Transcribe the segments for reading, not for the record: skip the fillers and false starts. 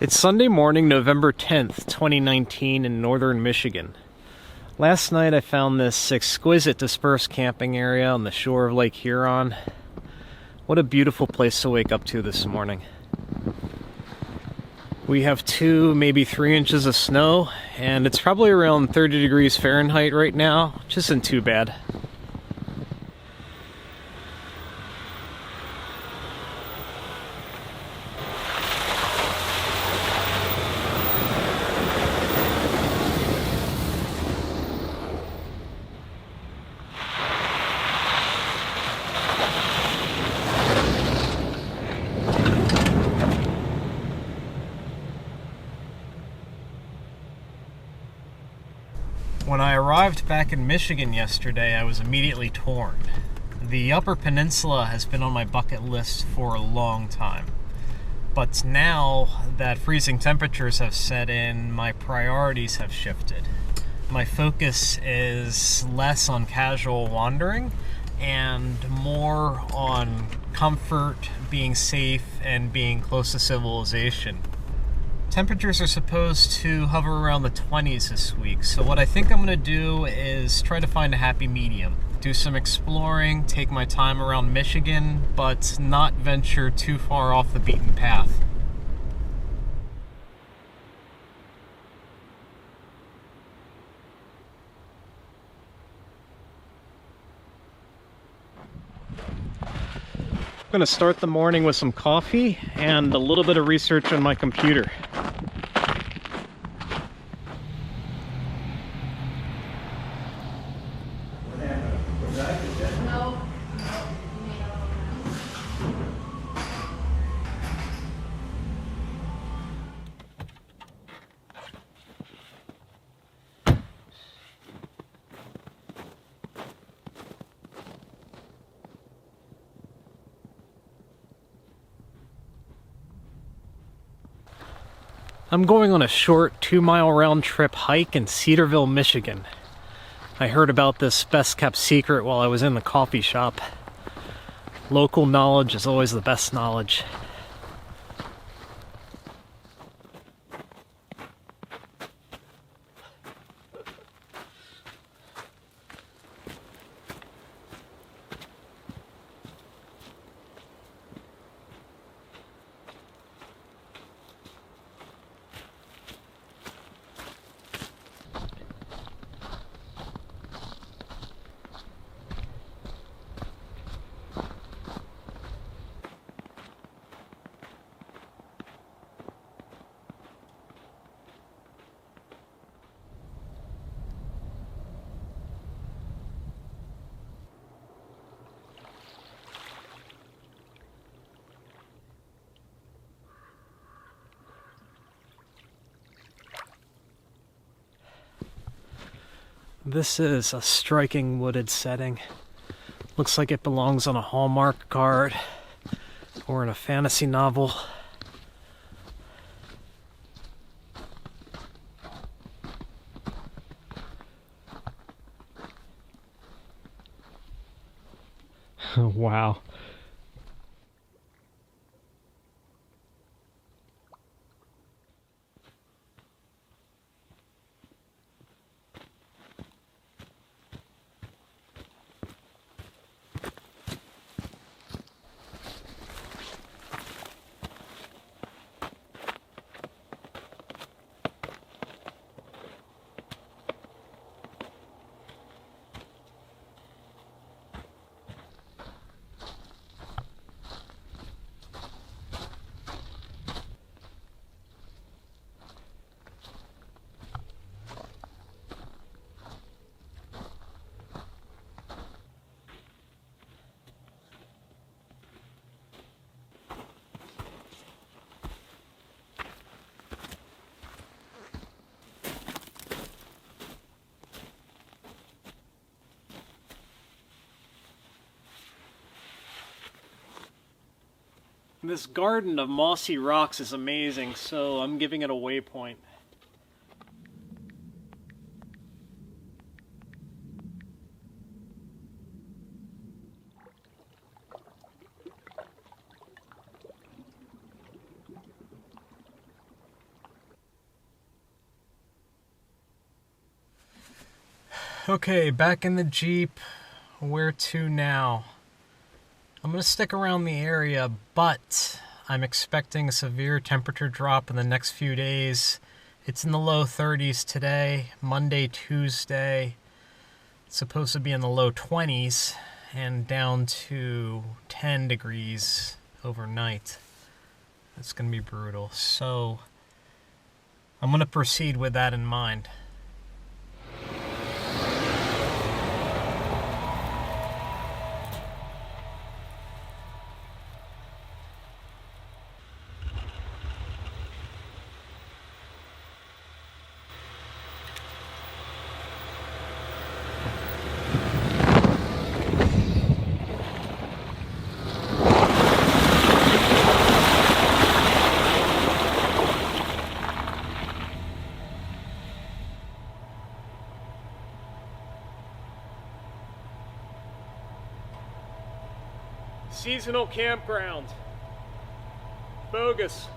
It's Sunday morning, November 10th, 2019 in northern Michigan. Last night I found this exquisite dispersed camping area on the shore of Lake Huron. What a beautiful place to wake up to this morning. We have 2, maybe 3 inches of snow, and it's probably around 30 degrees Fahrenheit right now, which isn't too bad. When I arrived back in Michigan yesterday, I was immediately torn. The Upper Peninsula has been on my bucket list for a long time. But now that freezing temperatures have set in, my priorities have shifted. My focus is less on casual wandering and more on comfort, being safe, and being close to civilization. Temperatures are supposed to hover around the 20s this week, so what I think I'm going to do is try to find a happy medium. Do some exploring, take my time around Michigan, but not venture too far off the beaten path. I'm going to start the morning with some coffee and a little bit of research on my computer. I'm going on a short 2-mile round trip hike in Cedarville, Michigan. I heard about this best-kept secret while I was in the coffee shop. Local knowledge is always the best knowledge. This is a striking wooded setting. Looks like it belongs on a Hallmark card or in a fantasy novel. Wow. This garden of mossy rocks is amazing, so I'm giving it a waypoint. Okay, back in the Jeep. Where to now? I'm going to stick around the area, but I'm expecting a severe temperature drop in the next few days. It's in the low 30s today, Monday, Tuesday. It's supposed to be in the low 20s and down to 10 degrees overnight. It's going to be brutal. So I'm going to proceed with that in mind. Seasonal campground. Bogus.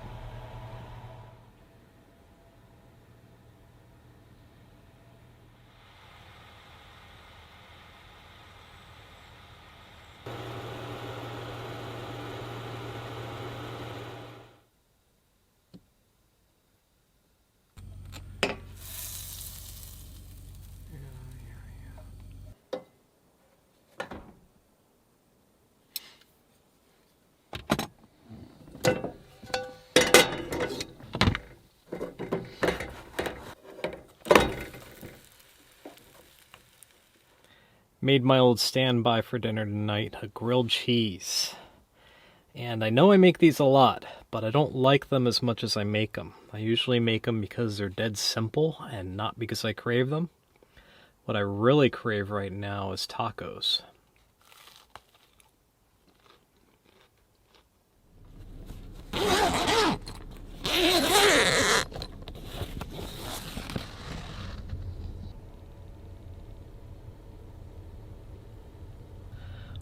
Made my old standby for dinner tonight, a grilled cheese. And I know I make these a lot, but I don't like them as much as I make them. I usually make them because they're dead simple and not because I crave them. What I really crave right now is tacos.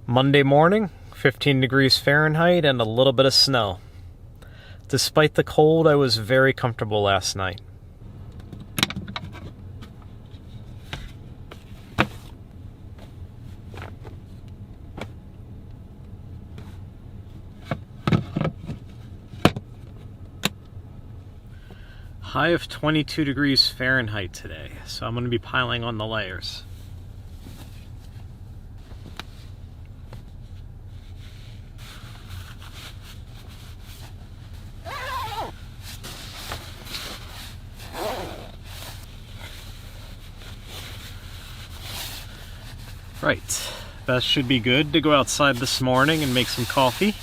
Monday morning, 15 degrees Fahrenheit and a little bit of snow. Despite the cold, I was very comfortable last night. High of 22 degrees Fahrenheit today, so I'm going to be piling on the layers. Right, that should be good to go outside this morning and make some coffee.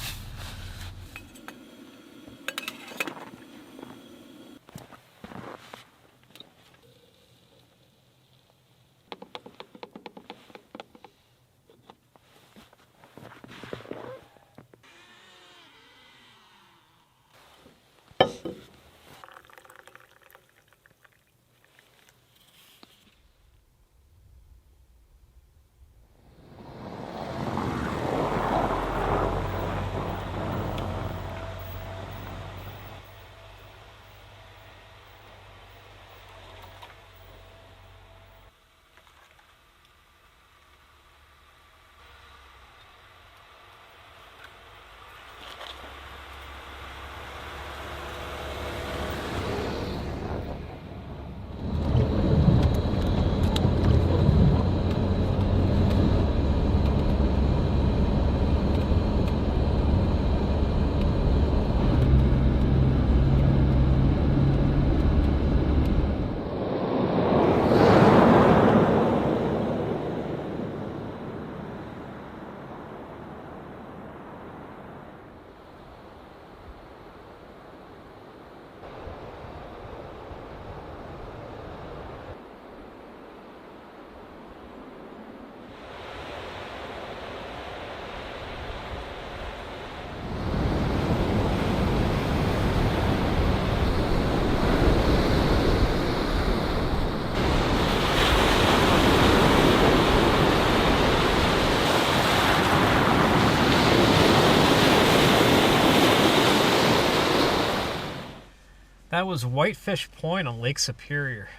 That was Whitefish Point on Lake Superior.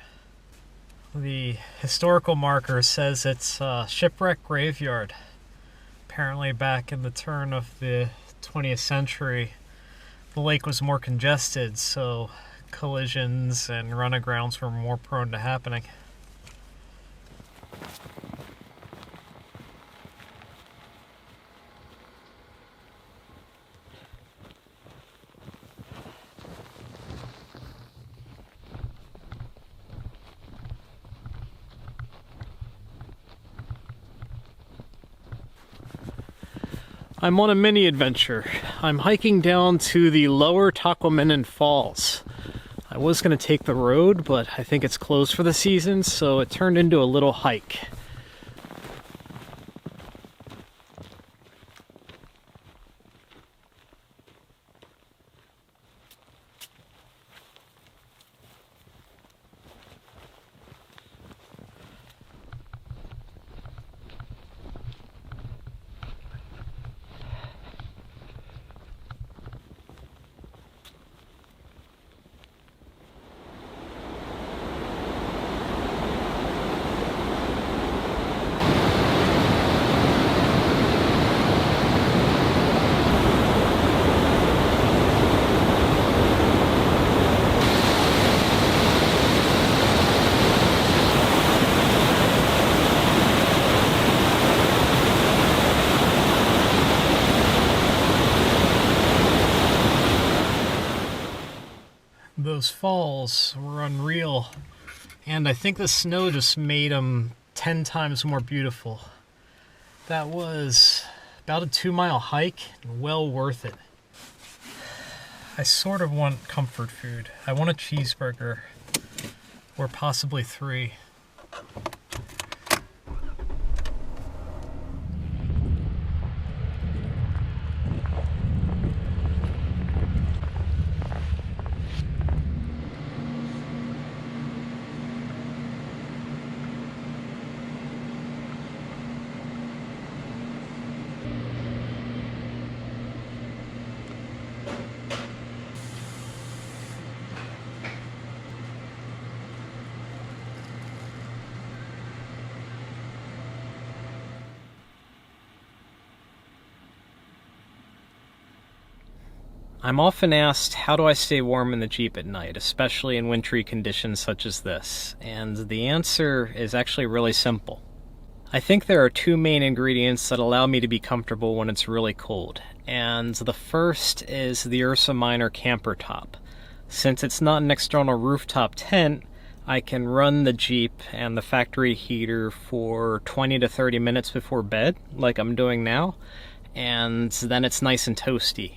The historical marker says it's a shipwreck graveyard. Apparently back in the turn of the 20th century, the lake was more congested, so collisions and run-agrounds were more prone to happening. I'm on a mini adventure. I'm hiking down to the lower Tahquamenon Falls. I was going to take the road, but I think it's closed for the season, so it turned into a little hike. Those falls were unreal, and I think the snow just made them 10 times more beautiful. That was about a 2-mile hike, and well worth it. I sort of want comfort food. I want a cheeseburger, or possibly 3. I'm often asked, how do I stay warm in the Jeep at night, especially in wintry conditions such as this? And the answer is actually really simple. I think there are 2 main ingredients that allow me to be comfortable when it's really cold. And the first is the Ursa Minor camper top. Since it's not an external rooftop tent, I can run the Jeep and the factory heater for 20 to 30 minutes before bed, like I'm doing now, and then it's nice and toasty.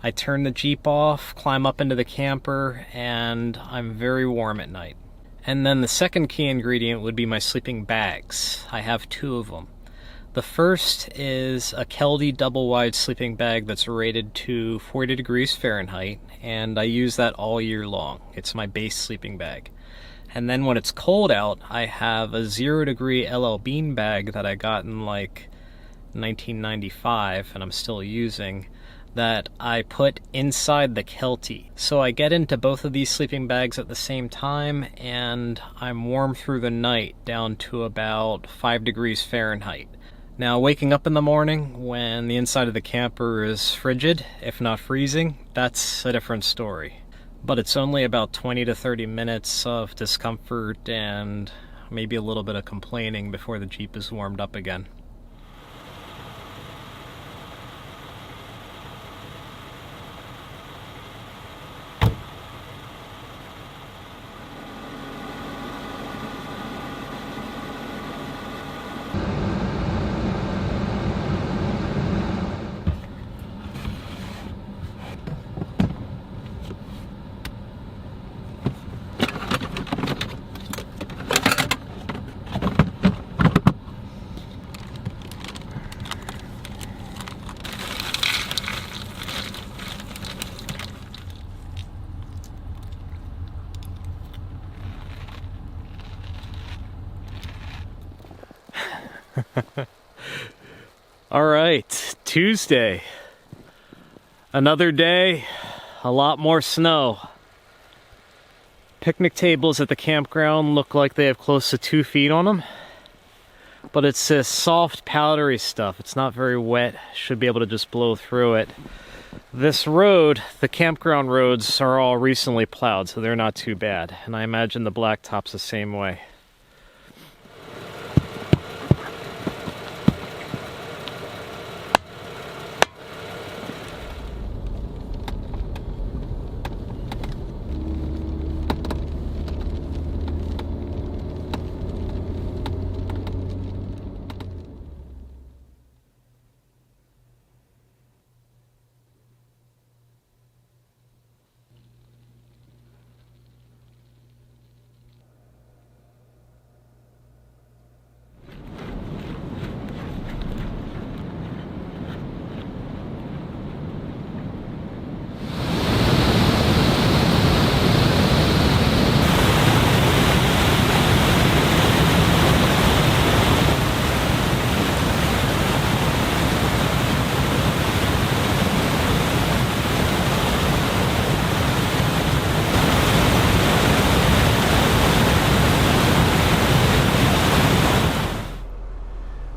I turn the Jeep off, climb up into the camper, and I'm very warm at night. And then the second key ingredient would be my sleeping bags. I have 2 of them. The first is a Keldy double-wide sleeping bag that's rated to 40 degrees Fahrenheit, and I use that all year long. It's my base sleeping bag. And then when it's cold out, I have a 0-degree LL Bean bag that I got in like 1995, and I'm still using, that I put inside the Kelty. So I get into both of these sleeping bags at the same time, and I'm warm through the night down to about 5 degrees Fahrenheit. Now, waking up in the morning when the inside of the camper is frigid, if not freezing, that's a different story. But it's only about 20 to 30 minutes of discomfort and maybe a little bit of complaining before the Jeep is warmed up again. All right, Tuesday. Another day, a lot more snow. Picnic tables at the campground look like they have close to 2 feet on them. But it's this soft, powdery stuff. It's not very wet. Should be able to just blow through it. This road, the campground roads, are all recently plowed, so they're not too bad. And I imagine the blacktop's the same way.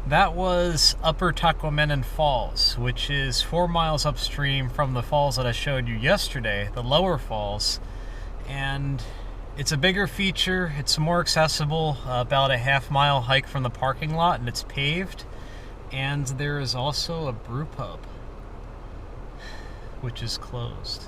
That was Upper Tahquamenon Falls, which is 4 miles upstream from the falls that I showed you yesterday, the lower falls. And it's a bigger feature, it's more accessible, about a half-mile hike from the parking lot, and it's paved. And there is also a brew pub, which is closed.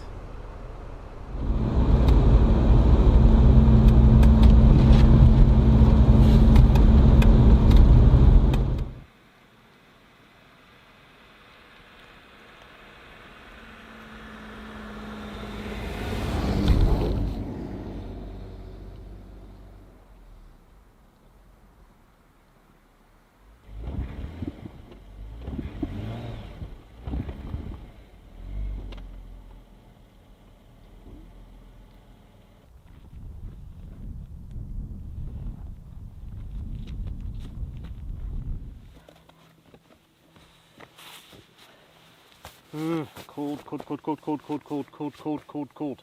Cold, cold, cold, cold, cold, cold, cold, cold, cold, cold, cold.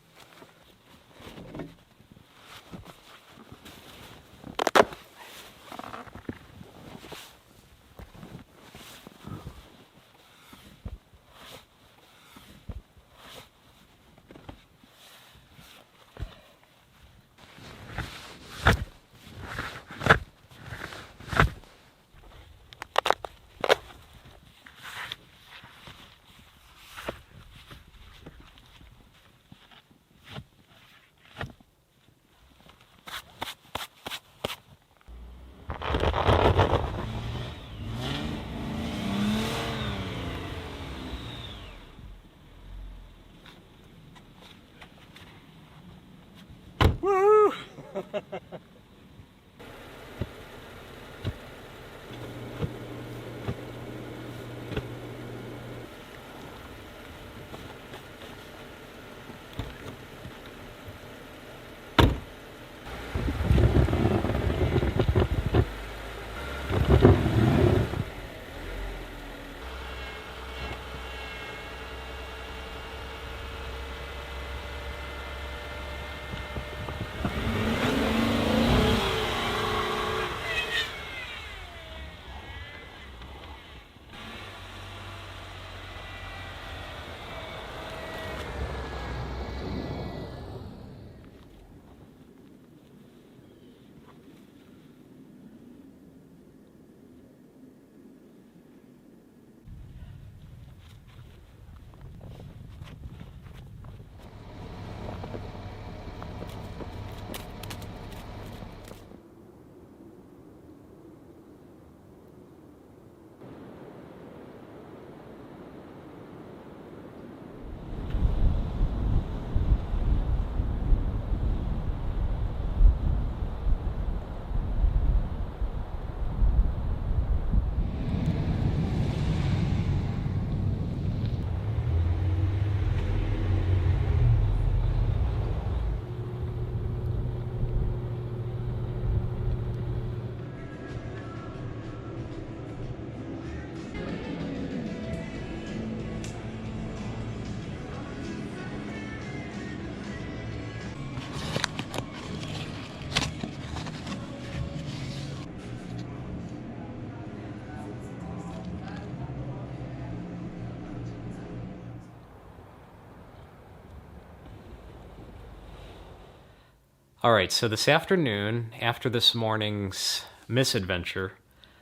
Alright, so this afternoon, after this morning's misadventure,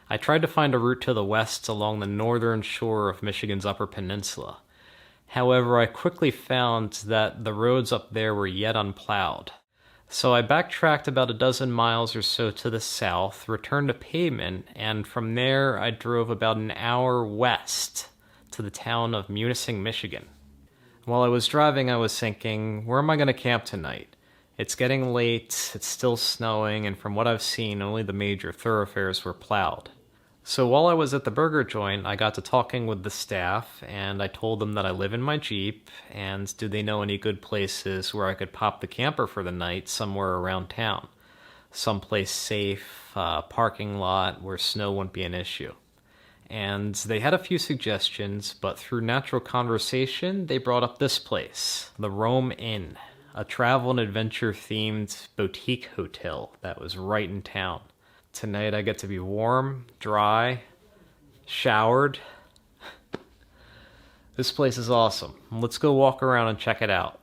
I tried to find a route to the west along the northern shore of Michigan's Upper Peninsula. However, I quickly found that the roads up there were yet unplowed. So I backtracked about a dozen miles or so to the south, returned to pavement, and from there I drove about an hour west to the town of Munising, Michigan. While I was driving, I was thinking, where am I going to camp tonight? It's getting late, it's still snowing, and from what I've seen, only the major thoroughfares were plowed. So while I was at the burger joint, I got to talking with the staff, and I told them that I live in my Jeep, and do they know any good places where I could pop the camper for the night somewhere around town? Someplace safe, parking lot where snow wouldn't be an issue. And they had a few suggestions, but through natural conversation, they brought up this place, the Rome Inn, a travel and adventure themed boutique hotel that was right in town. Tonight I get to be warm, dry, showered. This place is awesome. Let's go walk around and check it out.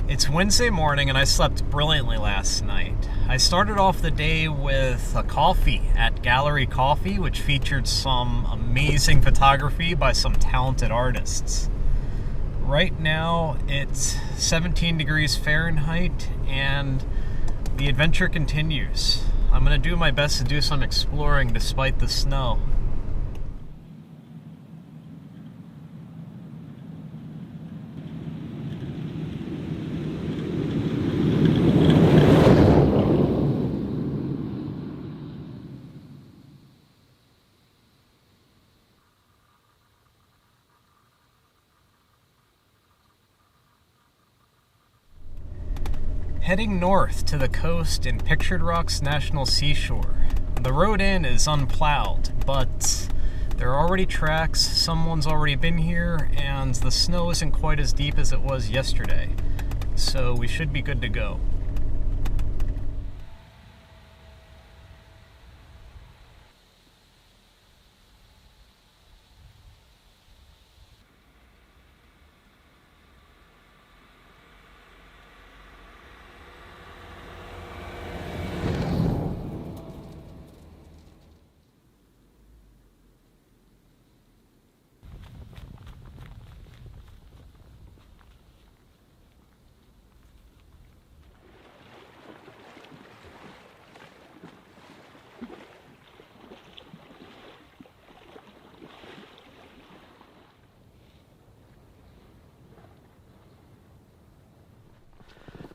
It's Wednesday morning and I slept brilliantly last night. I started off the day with a coffee at Gallery Coffee, which featured some amazing photography by some talented artists. Right now it's 17 degrees Fahrenheit and the adventure continues. I'm going to do my best to do some exploring despite the snow. Heading north to the coast in Pictured Rock's National Seashore. The road in is unplowed, but there are already tracks, someone's already been here, and the snow isn't quite as deep as it was yesterday, so we should be good to go.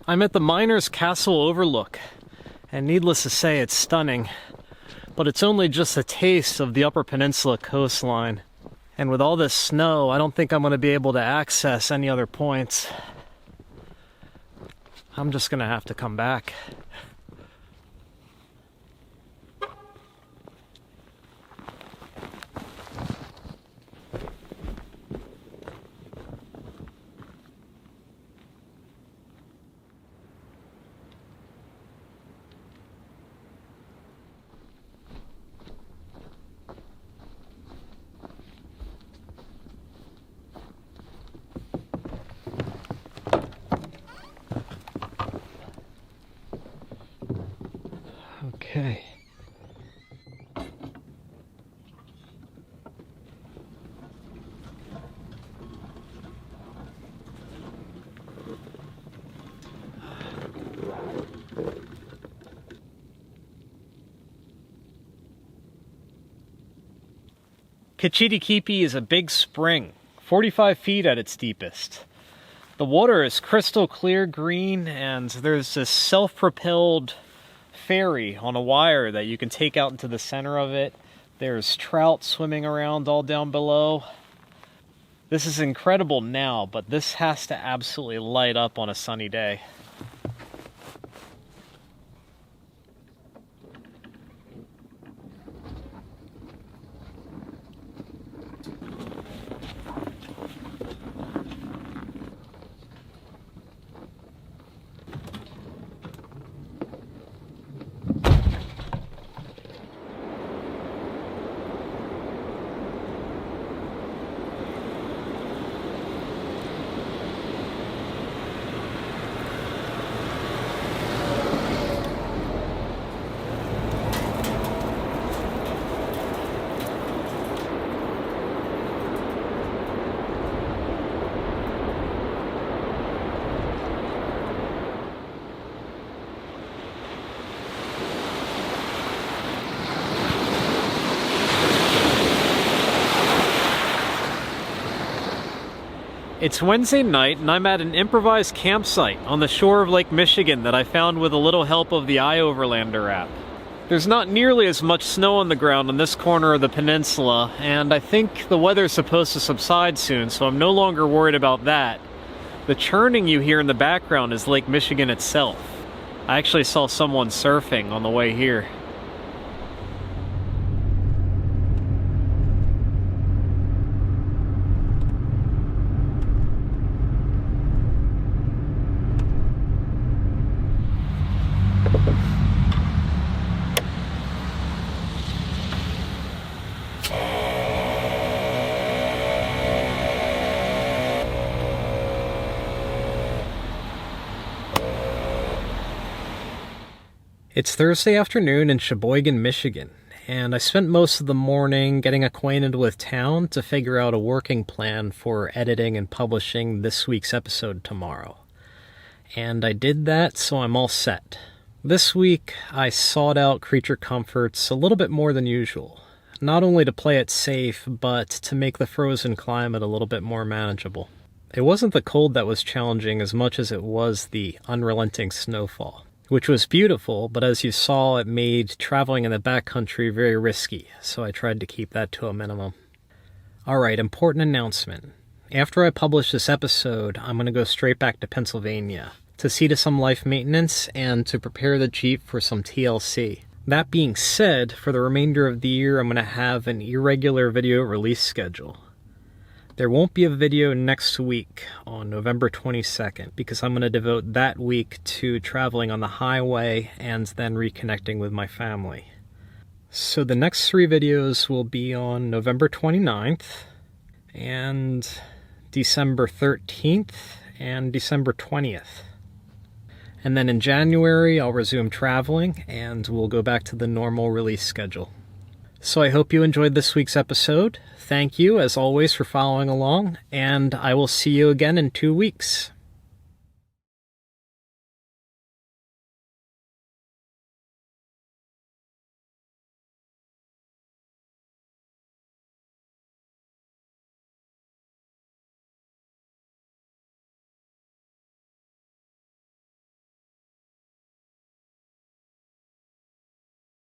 I'm at the Miners' Castle Overlook, and needless to say, it's stunning, but it's only just a taste of the Upper Peninsula coastline. And with all this snow, I don't think I'm going to be able to access any other points. I'm just going to have to come back. Okay. Kachitikipi is a big spring, 45 feet at its deepest. The water is crystal clear green, and there's this self-propelled ferry on a wire that you can take out into the center of it. There's trout swimming around all down below. This is incredible now, but this has to absolutely light up on a sunny day. It's Wednesday night, and I'm at an improvised campsite on the shore of Lake Michigan that I found with a little help of the iOverlander app. There's not nearly as much snow on the ground on this corner of the peninsula, and I think the weather's supposed to subside soon, so I'm no longer worried about that. The churning you hear in the background is Lake Michigan itself. I actually saw someone surfing on the way here. It's Thursday afternoon in Cheboygan, Michigan, and I spent most of the morning getting acquainted with town to figure out a working plan for editing and publishing this week's episode tomorrow. And I did that, so I'm all set. This week, I sought out creature comforts a little bit more than usual, not only to play it safe, but to make the frozen climate a little bit more manageable. It wasn't the cold that was challenging as much as it was the unrelenting snowfall, which was beautiful, but as you saw, it made traveling in the backcountry very risky, so I tried to keep that to a minimum. Alright, important announcement. After I publish this episode, I'm going to go straight back to Pennsylvania to see to some life maintenance and to prepare the Jeep for some TLC. That being said, for the remainder of the year, I'm going to have an irregular video release schedule. There won't be a video next week on November 22nd because I'm going to devote that week to traveling on the highway and then reconnecting with my family. So the next 3 videos will be on November 29th and December 13th and December 20th. And then in January I'll resume traveling and we'll go back to the normal release schedule. So I hope you enjoyed this week's episode. Thank you, as always, for following along, and I will see you again in 2 weeks.